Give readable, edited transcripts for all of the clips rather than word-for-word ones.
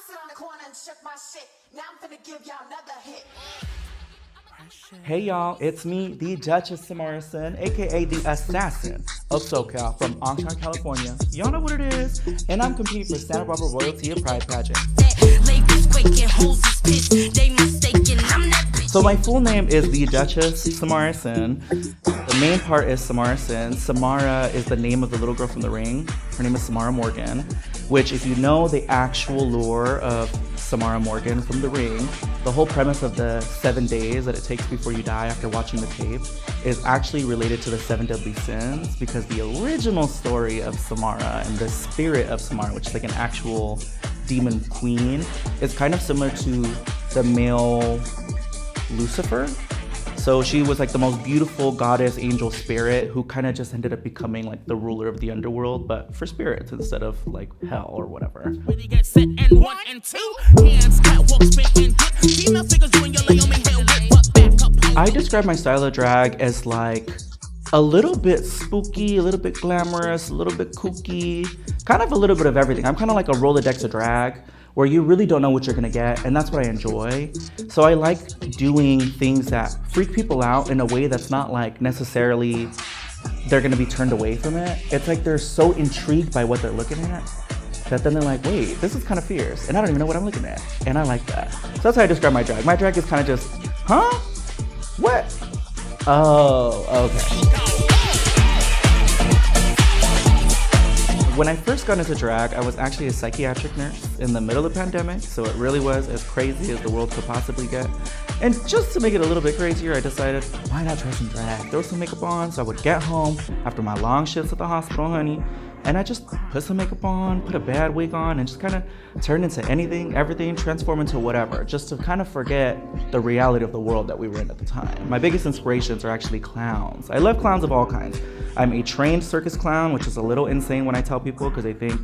sit on the corner and shook my shit. Now I'm finna give y'all another hit. Hey y'all, it's me, the Duchess Samara, aka the Assassin of SoCal from Oxnard, California. Y'all know what it is, and I'm competing for Santa Barbara Royalty and Pride Pageant. So my full name is the Duchess Samara. The main part is Samara. Samara is the name of the little girl from The Ring. Her name is Samara Morgan, which if you know the actual lore of Samara Morgan from The Ring, the whole premise of the 7 days that it takes before you die after watching the tape is actually related to the 7 deadly sins, because the original story of Samara and the spirit of Samara, which is like an actual demon queen, is kind of similar to the male Lucifer. So she was like the most beautiful goddess angel spirit who kind of just ended up becoming like the ruler of the underworld, but for spirits instead of like hell or whatever. I describe my style of drag as like a little bit spooky, a little bit glamorous, a little bit kooky, kind of a little bit of everything. I'm kind of like a Rolodex of drag, where you really don't know what you're gonna get, and that's what I enjoy. So I like doing things that freak people out in a way that's not like necessarily they're gonna be turned away from it. It's like they're so intrigued by what they're looking at that then they're like, wait, this is kind of fierce, and I don't even know what I'm looking at, and I like that. So that's how I describe my drag. My drag is kind of just, huh? What? Oh, okay. When I first got into drag, I was actually a psychiatric nurse in the middle of the pandemic, so it really was as crazy as the world could possibly get. And just to make it a little bit crazier, I decided, why not try some drag? Throw some makeup on so I would get home after my long shifts at the hospital, honey, and I just put some makeup on, put a bad wig on, and just kind of turn into anything, everything, transform into whatever, just to kind of forget the reality of the world that we were in at the time. My biggest inspirations are actually clowns. I love clowns of all kinds. I'm a trained circus clown, which is a little insane when I tell people because they think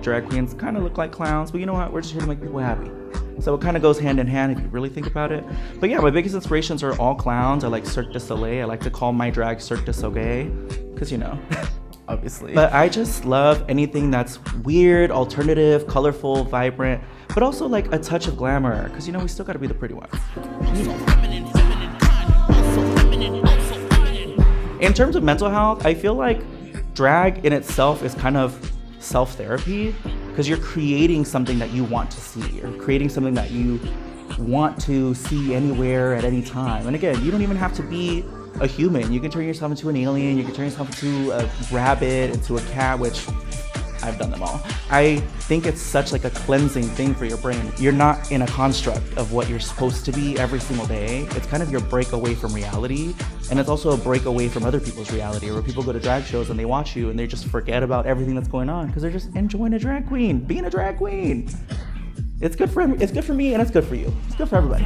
drag queens kind of look like clowns, but you know what? We're just here to make people happy. So it kind of goes hand in hand if you really think about it. But yeah, my biggest inspirations are all clowns. I like Cirque du Soleil. I like to call my drag Cirque du Soleil because, you know, obviously. But I just love anything that's weird, alternative, colorful, vibrant, but also like a touch of glamour because, you know, we still got to be the pretty ones. In terms of mental health, I feel like drag in itself is kind of self-therapy because you're creating something that you want to see. You're creating something that you want to see anywhere at any time. And again, you don't even have to be a human. You can turn yourself into an alien. You can turn yourself into a rabbit, into a cat, which I've done them all. I think it's such like a cleansing thing for your brain. You're not in a construct of what you're supposed to be every single day. It's kind of your break away from reality. And it's also a break away from other people's reality, where people go to drag shows and they watch you and they just forget about everything that's going on because they're just enjoying a drag queen, being a drag queen. It's good for me and it's good for you. It's good for everybody.